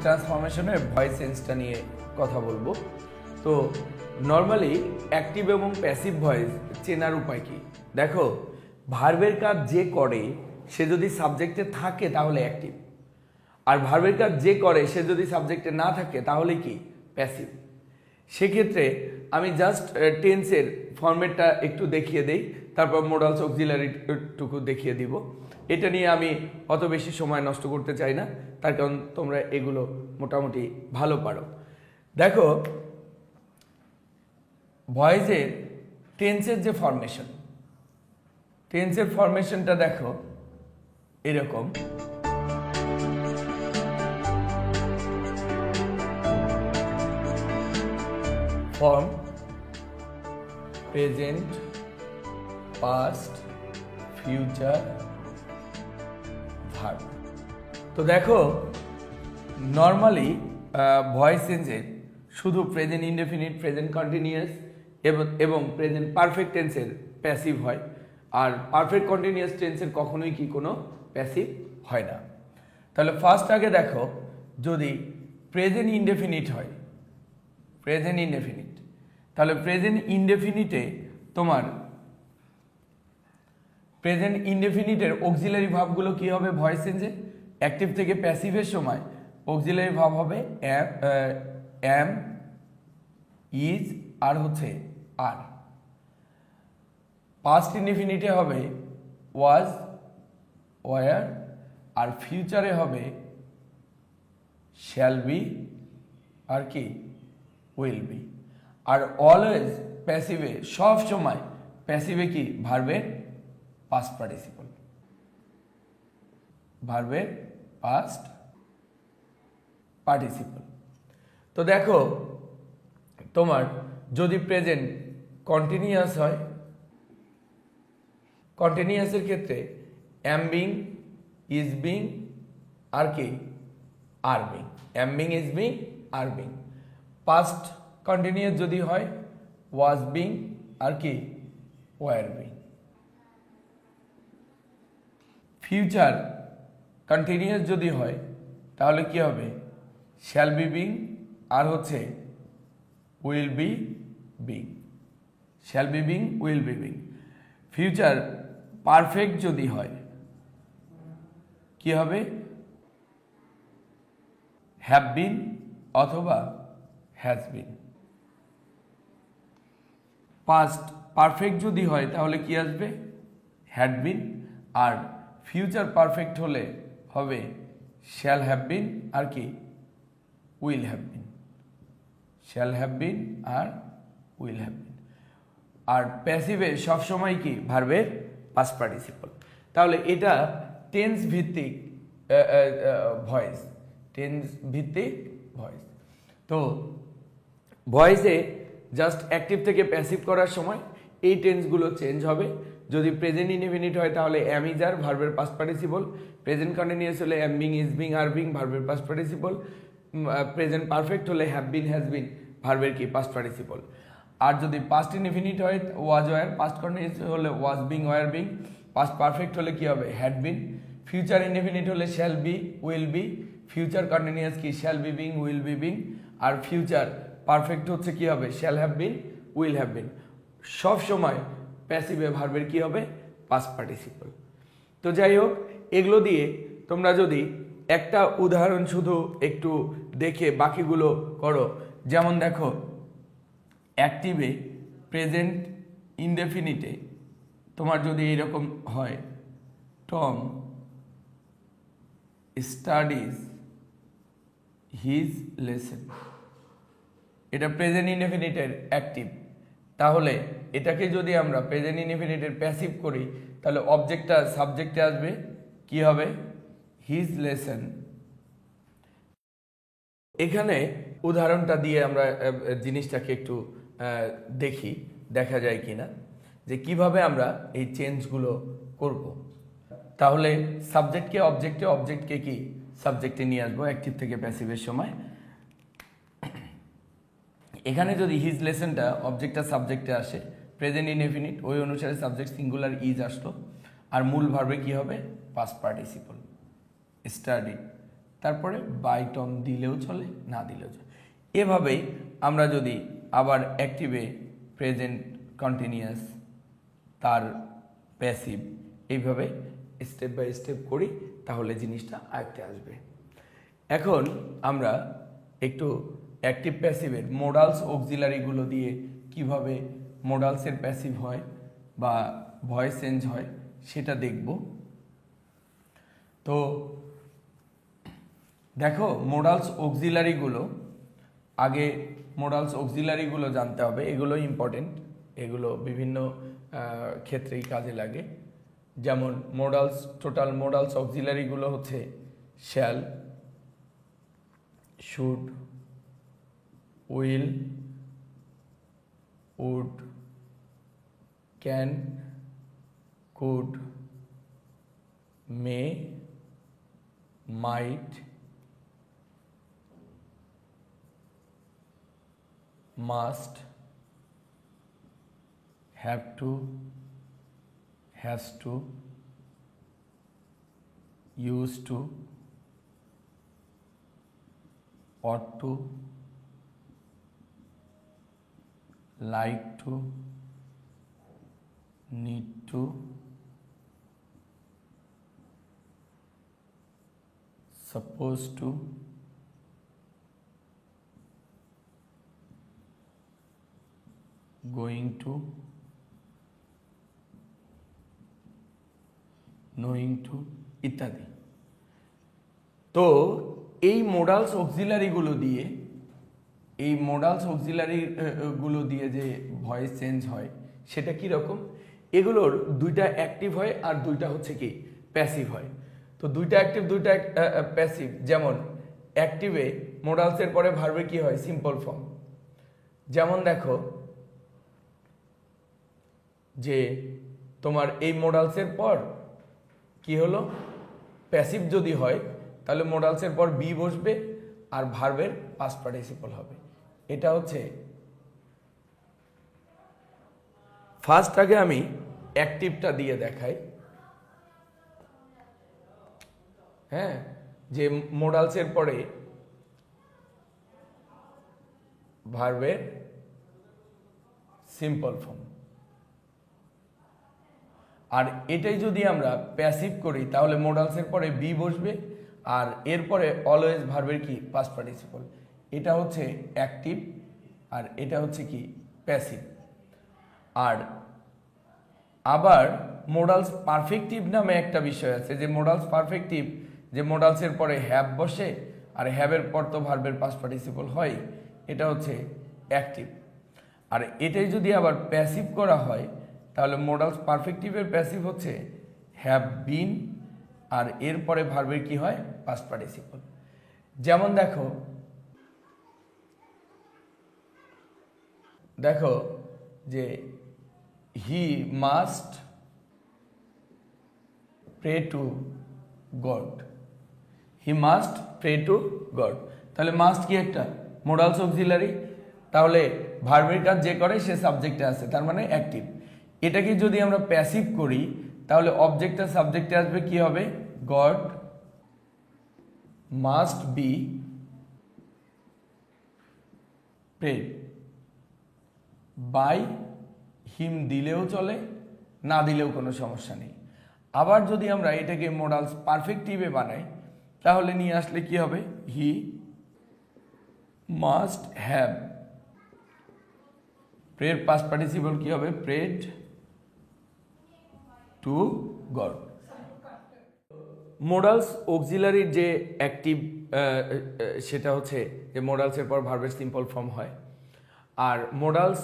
ট্রান্সফরমেশনের voice চেঞ্জটা নিয়ে কথা বলবো। তো নর্মালি অ্যাক্টিভ এবং প্যাসিভ ভয়েস চেনার উপায় কি? দেখো, ভার্বের কাজ যে করে সে যদি সাবজেক্টে থাকে তাহলে অ্যাক্টিভ, আর ভার্বের কাজ যে করে সে যদি সাবজেক্টে না থাকে তাহলে কি? প্যাসিভ। সেক্ষেত্রে আমি জাস্ট টেন্সের ফরম্যাটটা একটু দেখিয়ে দেই, তারপর মোডালস অক্সিলারিটুকু দেখিয়ে দিব। এটা নিয়ে আমি অত বেশি সময় নষ্ট করতে চাই না, তার কারণ তোমরা এগুলো মোটামুটি ভালো পারো। দেখো, ভয়েসের টেন্সের যে ফরমেশন, টেন্সের ফরমেশনটা দেখো এরকম। Form, present, past, future, verb. তো দেখো, নর্মালি ভয়েস চেঞ্জের শুধু প্রেজেন্ট ইনডেফিনিট, প্রেজেন্ট কন্টিনিউয়াস এবং প্রেজেন্ট পারফেক্ট টেন্সের প্যাসিভ হয়, আর পারফেক্ট কন্টিনিউয়াস টেন্সের কখনোই কি কোনো প্যাসিভ হয় না। তাহলে ফার্স্ট আগে দেখো, যদি প্রেজেন্ট ইনডেফিনিট হয়, প্রেজেন্ট ইনডেফিনিট, তাহলে প্রেজেন্ট ইনডেফিনিটে তোমার প্রেজেন্ট ইনডেফিনিটের অক্সিলারি ভার্বগুলো কি হবে ভয়েস চেঞ্জে? অ্যাক্টিভ থেকে প্যাসিভের সময় অক্সিলারি ভার্ব হবে অ্যাম, ইজ, আর হচ্ছে আর। পাস্ট ইনডেফিনিটে হবে ওয়াজ, ওয়ার, আর ফিউচারে হবে শ্যাল বি আর কি? Will be. আর অলওয়েজ প্যাসিভে, সব সময় প্যাসিভে কি? ভার্বের পাস্ট পার্টিসিপল, ভার্বের পাস্ট পার্টিসিপল। তো দেখো, তোমার যদি প্রেজেন্ট কন্টিনিউয়াস হয়, কন্টিনিউয়াসের ক্ষেত্রে অ্যাম বিং, ইজ বিং, আর কি? Are being. Am being, is being, are being. Past continuous যদি হয় ওয়াজ বিং, আর কি? Were being. ফিউচার কন্টিনিউয়াস যদি হয় তাহলে কি হবে? শ্যাল বি বিং, আর হচ্ছে will be being. Shall be being, will be being. Future perfect যদি হয় কি হবে? হ্যাভ বিন অথবা হ্যাজ বিন। পাস্ট পারফেক্ট যদি হয় তাহলে কি আসবে? Had been. আর ফিউচার পারফেক্ট হলে হবে শ্যাল হ্যাভ বিন, আর কি? Will have been. Shall have been আর উইল হ্যাভ বিন। আর প্যাসিভে সবসময় কি? ভার্বের পাস্ট পার্টিসিপল। তাহলে এটা টেন্স ভিত্তিক ভয়েস, টেন্স ভিত্তিক ভয়েস। তো ভয়েসে জাস্ট অ্যাক্টিভ থেকে প্যাসিভ করার সময় এই টেন্সগুলো চেঞ্জ হবে। যদি প্রেজেন্ট ইনডেফিনিট হয় তাহলে অ্যাম, ইজ, আর ভার্বের পাস্ট পার্টিসিপল। প্রেজেন্ট কন্টিনিউয়াস হলে অ্যাম being, is being, are being, ভার্বের পাস্ট পার্টিসিপল। প্রেজেন্ট পারফেক্ট হলে হ্যাভ বিন, হ্যাজ বিন, ভার্বের কি? Past participle. আর যদি পাস্ট ইনডেফিনিট হয় ওয়াজ, ওয়ার। পাস্ট কন্টিনিউয়াস হলে was being, were being. Past perfect হলে কি হবে? Had been. ফিউচার ইনডেফিনিট হলে shall be, will be. Future continuous কি? Shall be being, will be being. আর ফিউচার পারফেক্ট হচ্ছে কি হবে? Shall have been, will have been. সব সময় প্যাসিভে ভার্বের কি হবে? Past participle. তো যাই হোক, এগুলো দিয়ে তোমরা যদি একটা উদাহরণ শুধু একটু দেখে বাকিগুলো করো, যেমন দেখো, অ্যাক্টিভে প্রেজেন্ট ইনডেফিনিটে তোমার যদি এরকম হয়, টম স্টাডিজ হিজ লেসন, এটা প্রেজেন্ট ইনডেফিনিটের অ্যাক্টিভ। তাহলে এটাকে যদি আমরা প্রেজেন্ট ইনডেফিনিটের প্যাসিভ করি তাহলে অবজেক্টটা সাবজেক্টে আসবে, কি হবে? His lesson. এখানে উদাহরণটা দিয়ে আমরা জিনিসটাকে একটু দেখি, দেখা যায় কিনা যে কিভাবে আমরা এই চেঞ্জগুলো করব। তাহলে সাবজেক্টকে অবজেক্টে, অবজেক্টকে কি? সাবজেক্টে নিয়ে আসবো অ্যাক্টিভ থেকে প্যাসিভের সময়। এখানে যদি হিজ লেসনটা অবজেক্টটা সাবজেক্টে আসে, প্রেজেন্ট ইনডেফিনিট, ওই অনুসারে সাবজেক্ট সিঙ্গুলার ইজ আসলো, আর মূল ভার্বে কি হবে? Past participle. স্টাডি, তারপরে বাই টম দিলেও চলে, না দিলেও চলে। এভাবেই আমরা যদি আবার অ্যাক্টিভে প্রেজেন্ট কন্টিনিউয়াস তার প্যাসিভ এইভাবে স্টেপ বাই স্টেপ করি তাহলে জিনিসটা আয়ত্তে আসবে। এখন আমরা একটু অ্যাক্টিভ প্যাসিভের মোডালস অক্সিলারিগুলো দিয়ে কিভাবে মোডালসের প্যাসিভ হয় বা ভয়েস চেঞ্জ হয় সেটা দেখব। তো দেখো মোডালস অক্সিলারিগুলো, আগে মোডালস অক্সিলারিগুলো জানতে হবে, এগুলো ইম্পর্টেন্ট, এগুলো বিভিন্ন ক্ষেত্রেই কাজে লাগে। যেমন মোডালস, টোটাল মোডালস অক্সিলারিগুলো হচ্ছে shall, should, will, would, can, could, may, might, must, have to, has to, used to, ought to, like to, need to, supposed to, going to, knowing to ইত্যাদি। তো এই মোডালস অক্সিলারিগুলো দিয়ে, এই modals অক্সিলারিগুলো দিয়ে যে voice change হয় সেটা কি রকম? এগুলোর দুইটা অ্যাক্টিভ হয় আর দুইটা হচ্ছে কি প্যাসিভ হয়। তো দুইটা অ্যাক্টিভ দুইটা প্যাসিভ। যেমন অ্যাক্টিভে মোডালসের পরে ভার্বে কি হয়? Simple form. যেমন দেখো যে তোমার এই মোডালসের পর কি হলো? প্যাসিভ যদি হয় তাহলে মোডালসের পর বি বসবে আর ভার্বের পাস্ট পার্টিসিপল হবে। এটা হচ্ছে ফার্স্ট। আগে আমি অ্যাক্টিভটা দিয়ে দেখাই। হ্যাঁ, যে মোডালসের পরে ভার্বের সিম্পল ফর্ম, আর এটাই যদি আমরা প্যাসিভ করি তাহলে মোডালসের পরে বি বসবে আর এরপরে অলওয়েজ ভার্বের কি পাস্ট পার্টিসিপল। এটা হচ্ছে অ্যাক্টিভ আর এটা হচ্ছে কি প্যাসিভ। আর আবার মোডালস পারফেক্টিভ নামে একটা বিষয় আছে, যে মোডালস পারফেক্টিভ, যে মোডালসের পরে হ্যাভ বসে আর হ্যাভের পর তো ভার্বের পাস্ট পার্টিসিপল হয়, এটা হচ্ছে অ্যাক্টিভ। আর এটাই যদি আবার প্যাসিভ করা হয় তাহলে মোডালস পারফেক্টিভের প্যাসিভ হচ্ছে হ্যাভ বিন আর এরপরে ভার্বের কি হয়? Past participle. যেমন দেখো দেখো যে he must pray to God, he must pray to God. তাহলে মাস্ট কি একটা মোডালস অক্সিলারি, তাহলে ভার্বের কাজ যে করে সে সাবজেক্টে আছে, তার মানে অ্যাক্টিভ। এটাকে যদি আমরা প্যাসিভ করি তাহলে অবজেক্টটা সাবজেক্টে আসবে, কি হবে? God must be prayed by him দিলেও চলে, না দিলেও কোনো সমস্যা নেই। আবার যদি আমরা এটাকে মোডালস পারফেক্টিভে বানাই তাহলে নিয়ে আসলে কি হবে? হি মাস্ট হ্যাভ, প্রের পাস্ট পার্টিসিপল কি হবে? Prayed to God. মোডালস অক্সিলারির যে অ্যাক্টিভ সেটা হচ্ছে যে মোডালসের পর ভার্বের সিম্পল ফর্ম হয়, আর মোডালস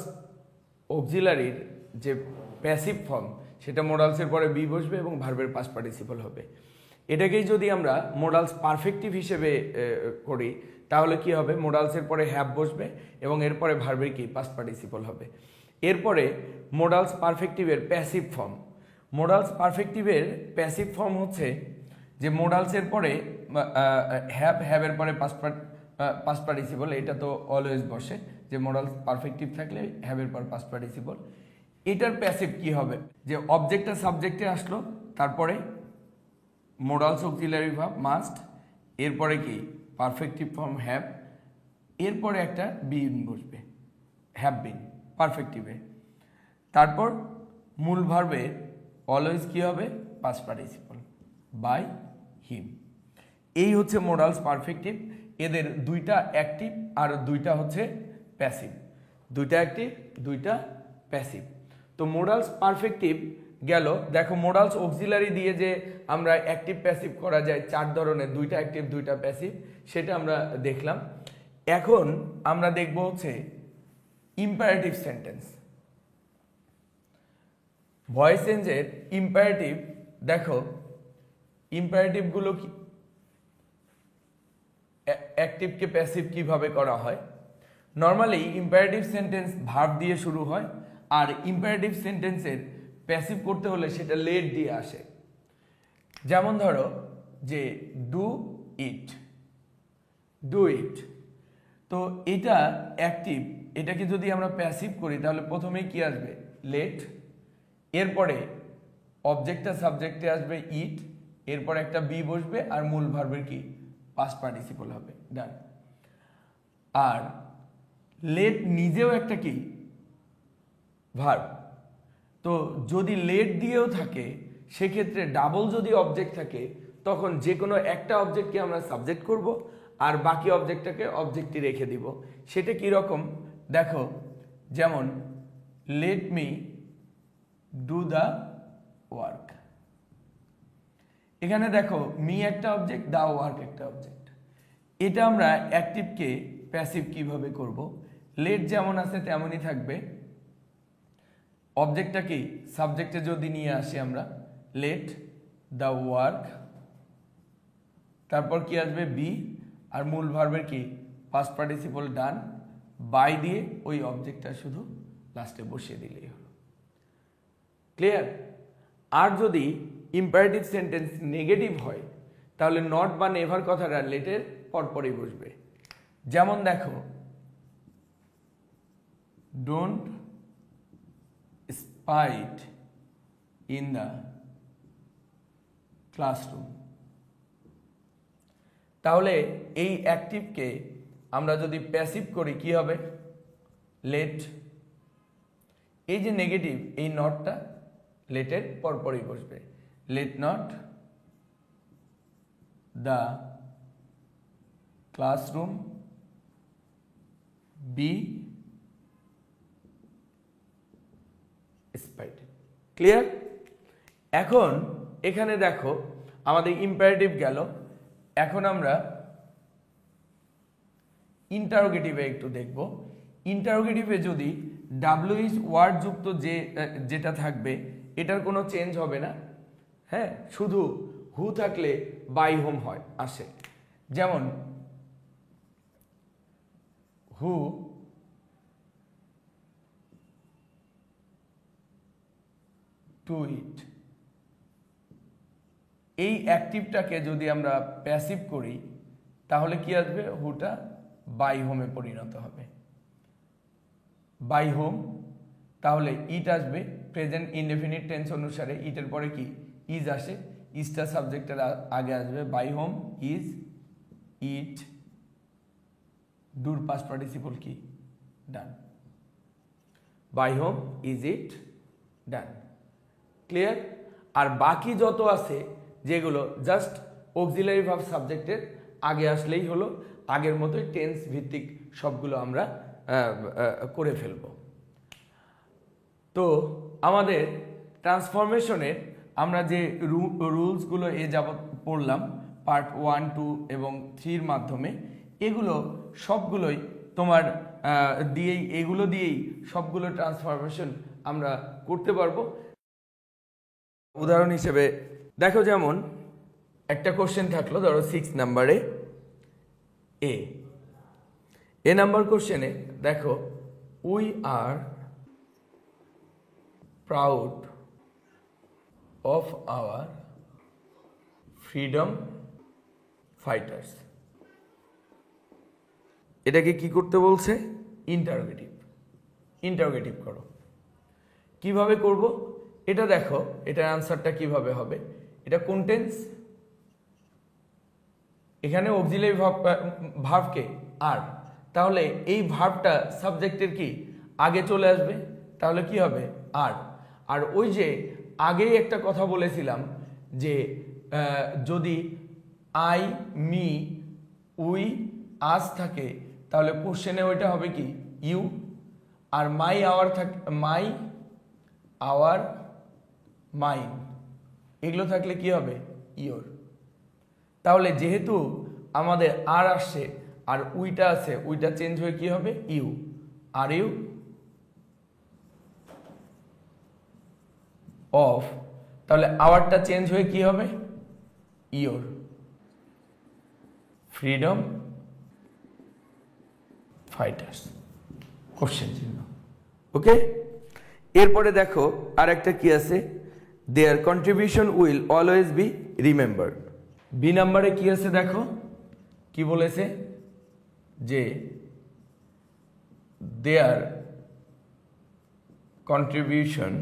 অক্সিলারির যে প্যাসিভ ফর্ম সেটা মোডালসের পরে বি বসবে এবং ভার্বের পাস্ট পার্টিসিপল হবে। এটাকেই যদি আমরা মোডালস পারফেক্টিভ হিসেবে করি তাহলে কি হবে? মোডালসের পরে হ্যাভ বসবে এবং এরপরে ভার্বের কি পাস্ট পার্টিসিপল হবে। এরপরে মোডালস পারফেক্টিভের প্যাসিভ ফর্ম, মোডালস পারফেক্টিভের প্যাসিভ ফর্ম হচ্ছে যে মোডালসের পরে হ্যাভের পরে পাস্ট পার্টিসিপল, এটা তো অলওয়েজ বসে, যে মোডালস পারফেক্টিভ থাকলে হ্যাভের পর পাস্ট পার্টিসিপল। এটার প্যাসিভ কি হবে? যে অবজেক্টটা সাবজেক্টে আসলো, তারপরে মোডালস অক্সিলারি ভার্ব মাস্ট, এরপরে কি পারফেক্টিভ ফর্ম হ্যাভ, এরপরে একটা বিন বসবে, হ্যাভ বিন পারফেক্টিভে। তারপর মূল ভার্বের অলওয়েজ কি হবে পাস্ট পার্টিসিপল বাই হিম। এই হচ্ছে মোডালস পারফেক্টিভ। এদের দুইটা অ্যাক্টিভ আর দুইটা হচ্ছে প্যাসিভ, দুইটা অ্যাক্টিভ দুইটা প্যাসিভ। তো মোডালস পারফেক্টিভ গেল। দেখো মোডালস অক্সিলারি দিয়ে যে আমরা অ্যাক্টিভ প্যাসিভ করা যায় 4 ধরনের, দুইটা অ্যাক্টিভ দুইটা প্যাসিভ, সেটা আমরা দেখলাম। এখন আমরা দেখব হচ্ছে ইম্পারেটিভ সেন্টেন্স। ভয়েস চেঞ্জের ইম্পারেটিভ, দেখো ইম্পারেটিভগুলো কি অ্যাক্টিভকে প্যাসিভ কিভাবে করা হয়। নর্মালি ইম্পারেটিভ সেন্টেন্স ভার্ব দিয়ে শুরু হয়, আর ইম্পারেটিভ সেন্টেন্সের প্যাসিভ করতে হলে সেটা লেট দিয়ে আসে। যেমন ধরো যে ডু ইট, ডু ইট, তো এটা অ্যাক্টিভ, এটাকে যদি আমরা প্যাসিভ করি তাহলে প্রথমেই কি আসবে লেট, এরপরে অবজেক্টটা সাবজেক্টে আসবে ইট, এরপর একটা বি বসবে আর মূল ভার্বের কি পাস্ট পার্টিসিপল হবে, ডান। আর লেট নিজেও একটা কি ভার্ব, তো যদি লেট দিয়েও থাকে সেক্ষেত্রে ডাবল যদি অবজেক্ট থাকে তখন যে কোনো একটা অবজেক্টকে আমরা সাবজেক্ট করব আর বাকি অবজেক্টটাকে অবজেক্টই রেখে দিব। সেটা কি রকম দেখো, যেমন let me do the work, এখানে দেখো মি একটা অবজেক্ট, দ্য ওয়ার্ক একটা অবজেক্ট। এটা আমরা অ্যাক্টিভকে প্যাসিভ কিভাবে করব, লেট যেমন আছে তেমনই থাকবে, অবজেক্টটা কি সাবজেক্টে যদি নিয়ে আসি আমরা লেট দ্য ওয়ার্ক, তারপর কি আসবে বি, আর মূল ভার্বের কি পাস্ট পার্টিসিপল ডান, বাই দিয়ে ওই অবজেক্টটা শুধু লাস্টে বসিয়ে দিলেই হলো। ক্লিয়ার? আর যদি ইম্পারেটিভ সেন্টেন্স নেগেটিভ হয় তাহলে নট বা নেভার কথাটা লেটের পরপরই বসবে। যেমন দেখো don't spite in the classroom, তাহলে এই অ্যাক্টিভকে আমরা যদি প্যাসিভ করি কি হবে লেট, এই যে নেগেটিভ এই নটটা লেটের পরপরই বসবে, let not the classroom be spite. Clear? এখন এখানে দেখো আমাদের ইম্পারেটিভ গেল, এখন আমরা ইন্টারোগেটিভে একটু দেখব। ইন্টারোগেটিভে যদি ডাব্লিউএইচ ওয়ার্ড যুক্ত যেটা থাকবে এটার কোনো চেঞ্জ হবে না, হ্যাঁ, শুধু হু থাকলে বাই হোম হয় আসে। যেমন হু টু ইট, এই অ্যাক্টিভটাকে যদি আমরা প্যাসিভ করি তাহলে কি আসবে হুটা বাই হোমে পরিণত হবে, বাই হোম, তাহলে ইট আসবে প্রেজেন্ট ইনডেফিনিট টেন্স অনুসারে, ইটের পরে কি ইজ আসে, ইজটা সাবজেক্টের আগে আসবে, বাই হোম ইজ ইট, ডুর পাস্ট পার্টিসিপল কি done, by whom is it done. Clear? আর বাকি যত আছে যেগুলো জাস্ট অক্সিলারি ভার্ব সাবজেক্টের আগে আসলেই হলো, আগের মতোই টেন্স ভিত্তিক সবগুলো আমরা করে ফেলব। তো আমাদের ট্রান্সফরমেশনের আমরা যে রুলসগুলো এ যাবৎ পড়লাম পার্ট 1, 2 এবং 3-র মাধ্যমে, এগুলো সবগুলোই তোমার এগুলো দিয়েই সবগুলো ট্রান্সফরমেশন আমরা করতে পারবো। উদাহরণ হিসেবে দেখো, যেমন একটা কোশ্চেন থাকলো ধরো 6 নাম্বারে এ নাম্বার কোশ্চেনে দেখো we are proud of our freedom fighters, এটাকে কি করতে বলছে ইন্টারোগেটিভ, ইন্টারোগেটিভ করো। কিভাবে করব এটা দেখো, এটার আনসারটা কিভাবে হবে, এটা কোন টেন্স এখানে অক্সিলারি ভার্বকে আর, তাহলে এই ভার্বটা সাবজেক্টের কি আগে চলে আসবে, তাহলে কি হবে আর। আর ওই যে আগেই একটা কথা বলেছিলাম যে যদি আই, মি, উই, আস থাকে তাহলে কোশ্চেনে ওইটা হবে কি ইউ, আর মাই আওয়ার থাকে, মাই, আওয়ার, মাইন, এগুলো থাকলে কি হবে ইয়োর। তাহলে যেহেতু আমাদের আর আসছে আর উইটা আছে, উইটা চেঞ্জ হয়ে কি হবে ইউ, আর ইউ অফ, তাহলে আওয়ারটা চেঞ্জ হয়ে কি হবে ইয়োর, ফ্রিডম ফাইটার্স, কোশ্চেন চিহ্ন। ওকে, এরপরে দেখো আর একটা কি আছে, their contribution will always be remembered. B নাম্বারে কি আছে দেখো, কি বলেছে যে their contribution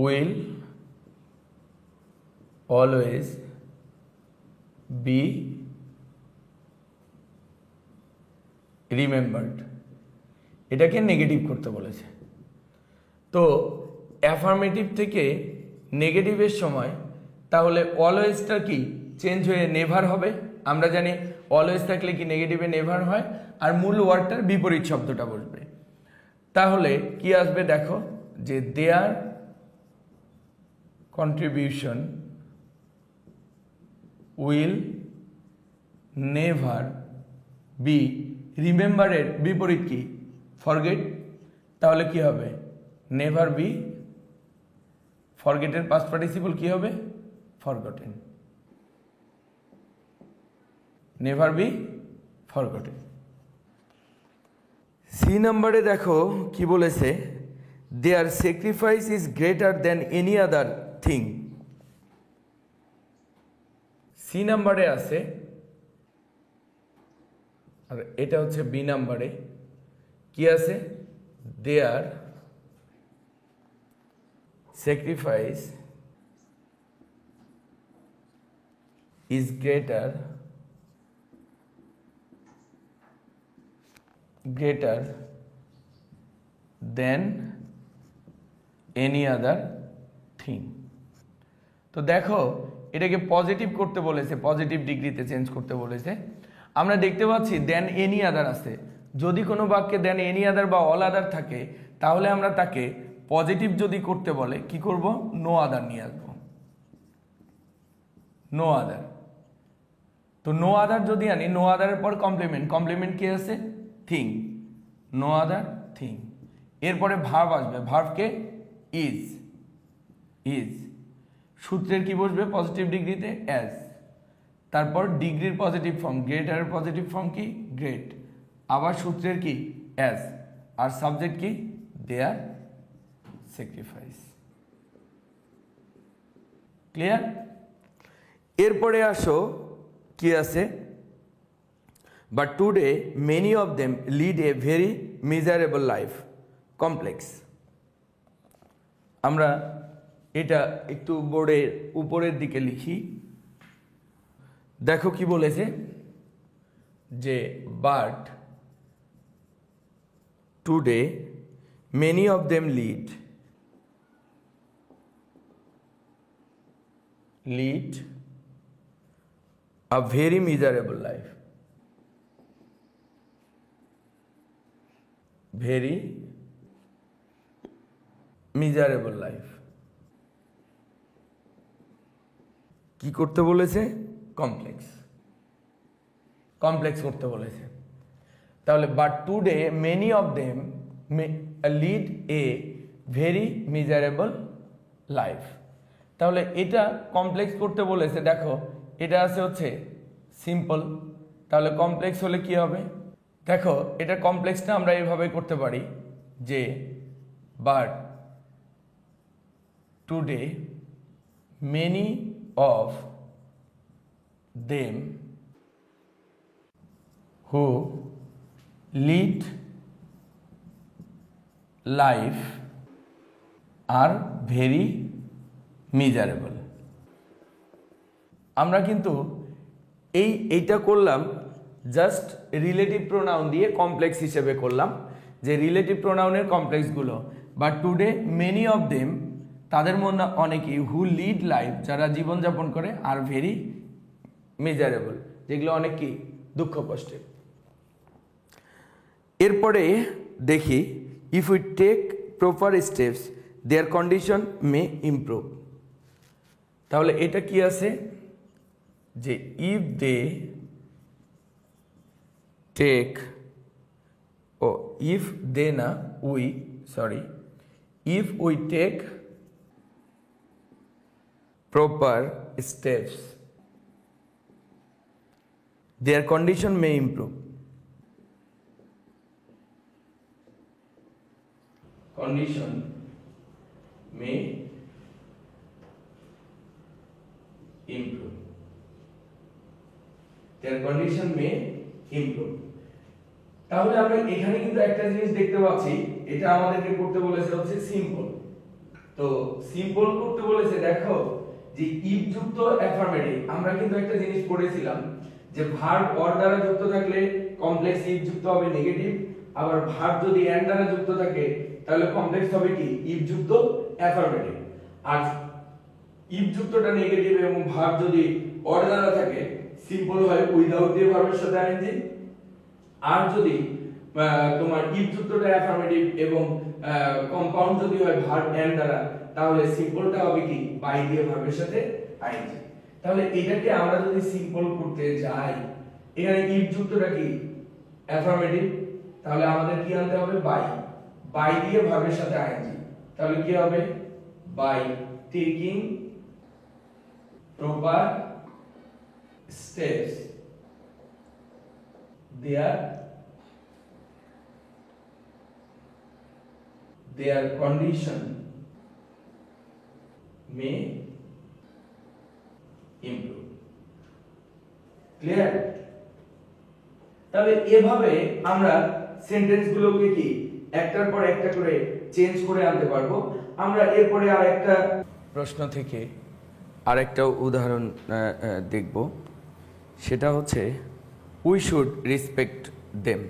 will always be remembered, এটাকে নেগেটিভ করতে বলেছে। তো অ্যাফার্মেটিভ থেকে নেগেটিভের সময় তাহলে অলওয়েজটা কি চেঞ্জ হয়ে নেভার হবে। আমরা জানি অলওয়েজ থাকলে কি নেগেটিভে নেভার হয়, আর মূল ওয়ার্ডটার বিপরীত শব্দটা বসবে। তাহলে কি আসবে দেখো, যে their contribution will never be, রিমেম্বারের বিপরীত কি ফরগেট, তাহলে কি হবে নেভার বি, ফরগেটের পাস্ট পার্টিসিপল কি হবে forgotten, never be forgotten. C নাম্বারে দেখো কি বলেছে, their sacrifice is greater than any other thing. C নাম্বারে আছে, আর এটা হচ্ছে বি নাম্বারে কি আছে, their sacrifice is greater then any other thing. তো দেখো এটাকে পজিটিভ করতে বলেছে, পজিটিভ ডিগ্রিতে চেঞ্জ করতে বলেছে। আমরা দেখতে পাচ্ছি দেন এনি আদার আছে, যদি কোনো বাক্যে দেন এনি আদার বা অল আদার থাকে তাহলে আমরা তাকে পজিটিভ যদি করতে বলে কি করব, নো আদার নিয়ে আসবো, নো আদার। তো নো আদার যদি আনি, নো আদারের পর কমপ্লিমেন্ট, কমপ্লিমেন্ট কি আছে থিং, নো আদার থিং। এরপরে ভার্ব আসবে, ভার্বকে ইজ, ইজ সূত্রের কি বসবে পজিটিভ ডিগ্রিতে অ্যাজ, তারপর ডিগ্রির পজিটিভ ফর্ম, গ্রেটারের পজিটিভ ফর্ম কি গ্রেট, আবার সূত্রের কি অ্যাজ, আর সাবজেক্ট কি দেয়ার স্যাক্রিফাইস। ক্লিয়ার? এরপরে আসো কি আছে, but today many of them lead a very miserable life, complex. আমরা এটা একটু বোর্ডের উপরের দিকে লিখি, দেখো কি বলেছে যে but today many of them lead a very miserable life, very miserable life। কি করতে বলেছে, কমপ্লেক্স, কমপ্লেক্স করতে বলেছে। তাহলে but today many of them lead a very miserable life, তাহলে এটা কমপ্লেক্স করতে বলেছে। দেখো এটা আছে হচ্ছে সিম্পল, তাহলে কমপ্লেক্স হলে কি হবে, দেখো এটা কমপ্লেক্সটা আমরা এইভাবে করতে পারি যে but today many of them who lead life are very miserable, আমরা কিন্তু এইটা করলাম জাস্ট রিলেটিভ প্রোনাউন দিয়ে কমপ্লেক্স হিসেবে করলাম, যে রিলেটিভ প্রোনাউনের কমপ্লেক্সগুলো। But today many of them, তাদের মধ্যে অনেকেই, হু লিড লাইফ, যারা জীবনযাপন করে, আর ভেরি মেজারেবল, যেগুলো অনেক কি দুঃখ কষ্টের। এরপরে দেখি, if we take proper steps their condition may improve. তাহলে এটা কি আছে, যে ইফ দে টেক, ও ইফ দে না, we, sorry, if we take proper steps their condition may improve. Condition may improve. Their condition may improve. তাহলে আমরা এখানে কিন্তু একটা জিনিস দেখতে পাচ্ছি, এটা আমাদেরকে করতে বলেছে হচ্ছে সিম্পল। তো সিম্পল করতে বলেছে, দেখো যে ইফ যুক্ত অ্যাফার্মেটিভ, আমরা কিন্তু একটা জিনিস পড়েছিলাম যে ভার্ব অর দ্বারা যুক্ত থাকলে কমপ্লেক্স ইফ যুক্ত হবে নেগেটিভ, আবার ভার্ব যদি এন্ড দ্বারা যুক্ত থাকে তাহলে কমপ্লেক্স হবে কি ইফ যুক্ত অ্যাফার্মেটিভ। আর ইফ যুক্তটা নেগেটিভ এবং ভার্ব যদি অর দ্বারা থাকে সিম্পল হয় উইদাউট দিয়ে ভার্বের সাথে আইএনজি। আর যদি তোমার ইফ যুক্তটা অ্যাফার্মেটিভ এবং কম্পাউন্ড যদি হয় ভার্ব এন্ড দ্বারা, তাহলে সিম্পলটা হবে কি বাই দিয়ে ভার্বের সাথে আইএনজি। তাহলে এটাকে আমরা যদি সিম্পল করতে যাই, এখানে ইফ যুক্তটা কি অ্যাফার্মেটিভ, তাহলে আমাদের কি আনতে হবে বাই, বাই দিয়ে ভার্বের সাথে আইএনজি। তাহলে কি হবে, by taking proper steps their condition may improve. Clear? তাহলে এভাবে আমরা সেন্টেন্সগুলোকে কি একটার পর একটা করে চেঞ্জ করে আনতে পারবো। আমরা এরপরে আরেকটা প্রশ্ন থেকে আরেকটা উদাহরণ দেখব, সেটা হচ্ছে উই শুড রেসপেক্ট দেম।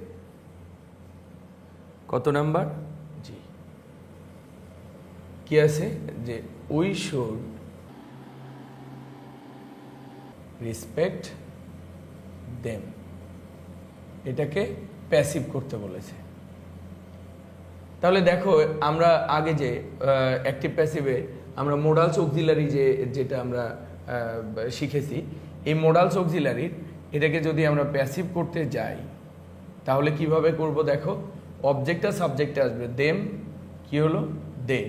কত নাম্বার? জি, কি আছে, যে উই শুড রেসপেক্ট দেম, এটাকে প্যাসিভ করতে বলেছে। তাহলে দেখো আমরা আগে যে অ্যাক্টিভ প্যাসিভে আমরা মোডালস অক্সিলারি যেটা আমরা শিখেছি, এই মোডালস অক্সিলারির এটাকে যদি আমরা প্যাসিভ করতে যাই তাহলে কিভাবে করব, দেখো অবজেক্ট আর সাবজেক্টে আসবে, দেম কি হলো দে,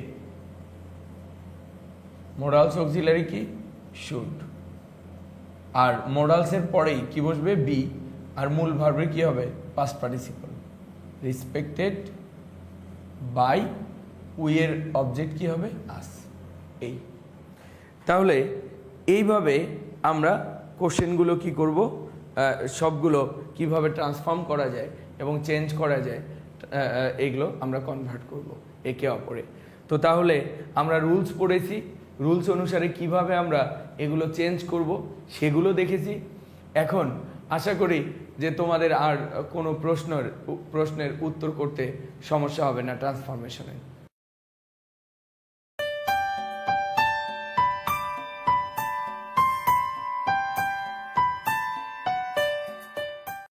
মোডালস অক্সিলারি কি শুড, আর মোডালসের পরেই কি বসবে বি, আর মূল ভার্বের কি হবে past participle, respected by, we এর অবজেক্ট কি হবে আস। এই তাহলে এইভাবে আমরা কোশ্চেনগুলো কি করব, সবগুলো কিভাবে ট্রান্সফর্ম করা যায় এবং চেঞ্জ করা যায়, এগুলো আমরা কনভার্ট করব একে অপরে। তো তাহলে আমরা রুলস পড়েছি, রুলস অনুসারে কিভাবে আমরা এগুলো চেঞ্জ করব সেগুলো দেখেছি। এখন আশা করি যে তোমাদের আর কোনো প্রশ্নের উত্তর করতে সমস্যা হবে না ট্রান্সফরমেশনে।